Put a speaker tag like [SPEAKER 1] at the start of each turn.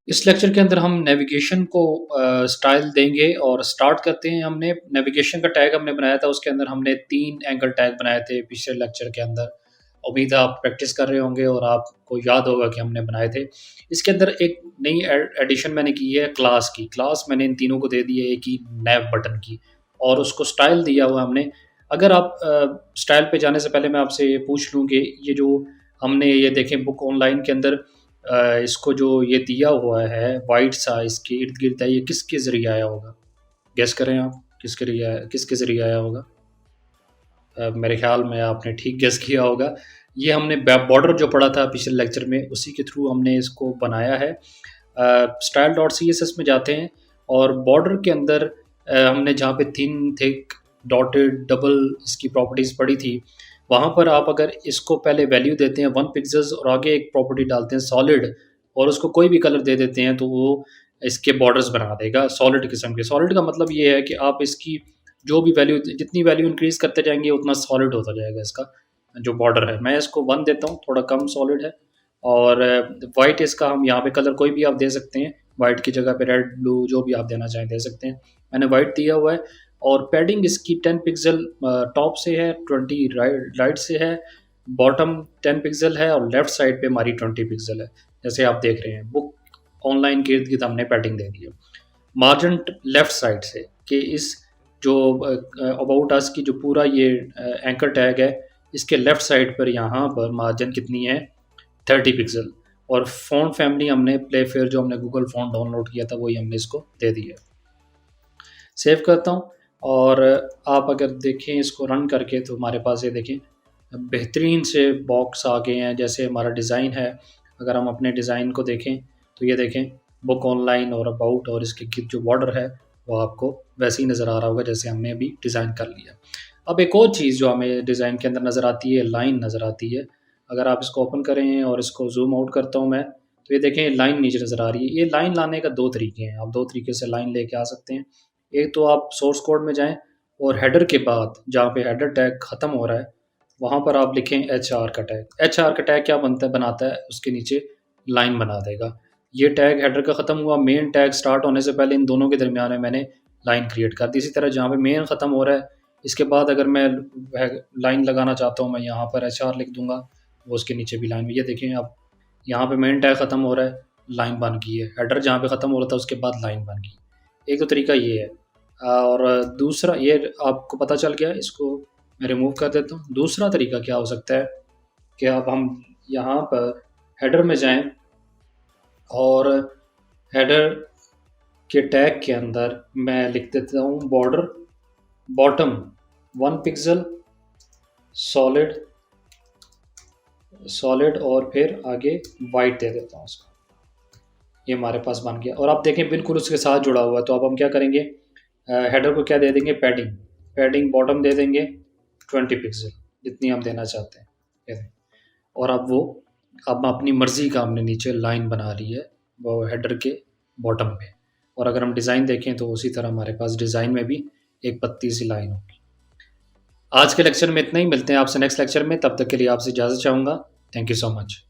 [SPEAKER 1] इस लेक्चर के अंदर हम नेविगेशन को स्टाइल देंगे और स्टार्ट करते हैं। हमने नेविगेशन का टैग हमने बनाया था, उसके अंदर हमने 3 एंगल टैग बनाए थे पिछले लेक्चर के अंदर। उम्मीद है आप प्रैक्टिस कर रहे होंगे और आपको याद होगा कि हमने बनाए थे। इसके अंदर एक नई एडिशन मैंने की है क्लास की। क्लास मैंने इन तीनों को दे दी है एक ही नैव बटन की और उसको स्टाइल दिया हुआ हमने। अगर आप स्टाइल पे जाने से पहले मैं आपसे ये पूछ लूँ कि ये जो हमने ये देखें बुक ऑनलाइन के अंदर इसको जो ये दिया हुआ है वाइट सा इसके इर्द-गिर्द है, ये किसके ज़रिए आया होगा? गेस करें आप किसके ज़रिए आया होगा? मेरे ख़्याल में आपने ठीक गेस किया होगा। ये हमने बै बॉर्डर जो पढ़ा था पिछले लेक्चर में, उसी के थ्रू हमने इसको बनाया है। स्टाइल डॉट सीएसएस में जाते हैं और बॉर्डर के अंदर हमने जहाँ पे थिन, थिक, डॉटेड, डबल इसकी प्रॉपर्टीज़ पढ़ी थी, वहाँ पर आप अगर इसको पहले वैल्यू देते हैं 1 पिक्सेल्स और आगे एक प्रॉपर्टी डालते हैं सॉलिड और उसको कोई भी कलर दे देते हैं, तो वो इसके बॉर्डर्स बना देगा सॉलिड किस्म के। सॉलिड का मतलब ये है कि आप इसकी जो भी वैल्यू जितनी वैल्यू इंक्रीज़ करते जाएँगे उतना सॉलिड होता जाएगा इसका जो बॉर्डर है। मैं इसको 1 देता हूँ, थोड़ा कम सॉलिड है। और वाइट इसका हम यहाँ पे कलर कोई भी आप दे सकते हैं, वाइट की जगह पे रेड, ब्लू जो भी आप देना चाहें दे सकते हैं। मैंने वाइट दिया हुआ है और पैडिंग इसकी 10 पिक्सल टॉप से है, 20 राइट से है, बॉटम 10 पिक्सल है और लेफ्ट साइड पे हमारी 20 पिक्सल है। जैसे आप देख रहे हैं बुक ऑनलाइन के इर्द-गिर्द हमने पैडिंग दे दी है। मार्जिन लेफ्ट साइड से कि इस जो अबाउट अस की जो पूरा ये एंकर टैग है, इसके लेफ्ट साइड पर यहाँ पर मार्जिन कितनी है 30 पिक्सल और फ़ॉन्ट फैमिली हमने प्ले फेयर जो हमने गूगल फ़ॉन्ट डाउनलोड किया था वही हमने इसको दे दिया। सेव करता हूँ और आप अगर देखें इसको रन करके तो हमारे पास ये देखें बेहतरीन से बॉक्स आ गए हैं। जैसे हमारा डिज़ाइन है, अगर हम अपने डिज़ाइन को देखें तो ये देखें बुक ऑनलाइन और अबाउट और इसके जो बॉर्डर है वो आपको वैसे ही नज़र आ रहा होगा जैसे हमने अभी डिज़ाइन कर लिया। अब एक और चीज़ जो हमें डिज़ाइन के अंदर नज़र आती है, लाइन नज़र आती है। अगर आप इसको ओपन करें और इसको ज़ूम आउट करता हूँ मैं, तो ये देखें लाइन नीचे नज़र आ रही है। ये लाइन लाने का 2 तरीके हैं, आप 2 तरीके से लाइन लेके आ सकते हैं। एक तो आप सोर्स कोड में जाएँ और हेडर के बाद जहाँ पे हेडर टैग ख़त्म हो रहा है, वहाँ पर आप लिखें एचआर का टैग। एचआर का टैग क्या बनाता है, उसके नीचे लाइन बना देगा। ये टैग हेडर का ख़त्म हुआ, मेन टैग स्टार्ट होने से पहले इन दोनों के दरमियान में मैंने लाइन क्रिएट कर दी। इसी तरह जहाँ पे मेन ख़त्म हो रहा है, इसके बाद अगर मैं वह लाइन लगाना चाहता हूँ, मैं यहाँ पर एचआर लिख दूँगा, वो उसके नीचे भी लाइन। ये देखें आप, यहाँ पे मेन टैग ख़त्म हो रहा है, लाइन बन गई है। हेडर जहाँ पे ख़त्म हो रहा था उसके बाद लाइन बन गई। एक तो तरीका ये है और दूसरा ये आपको पता चल गया, इसको मैं रिमूव कर देता हूँ। दूसरा तरीका क्या हो सकता है कि अब हम यहाँ पर हेडर में जाएँ और हेडर के टैग के अंदर मैं लिख देता हूँ बॉर्डर बॉटम 1 पिक्सल सॉलिड और फिर आगे वाइट दे देता हूँ उसको। ये हमारे पास बन गया और आप देखें बिल्कुल उसके साथ जुड़ा हुआ है। तो अब हम क्या करेंगे, हेडर को क्या दे देंगे, पैडिंग बॉटम दे देंगे 20 पिक्सल जितनी हम देना चाहते हैं, ये देखें। और अब अपनी मर्ज़ी का हमने नीचे लाइन बना ली है वो हेडर के बॉटम पे। और अगर हम डिज़ाइन देखें तो उसी तरह हमारे पास डिज़ाइन में भी एक पतली सी लाइन होगी। आज के लेक्चर में इतना ही, मिलते हैं आपसे नेक्स्ट लेक्चर में, तब तक के लिए आपसे इजाज़त चाहूँगा। Thank you so much.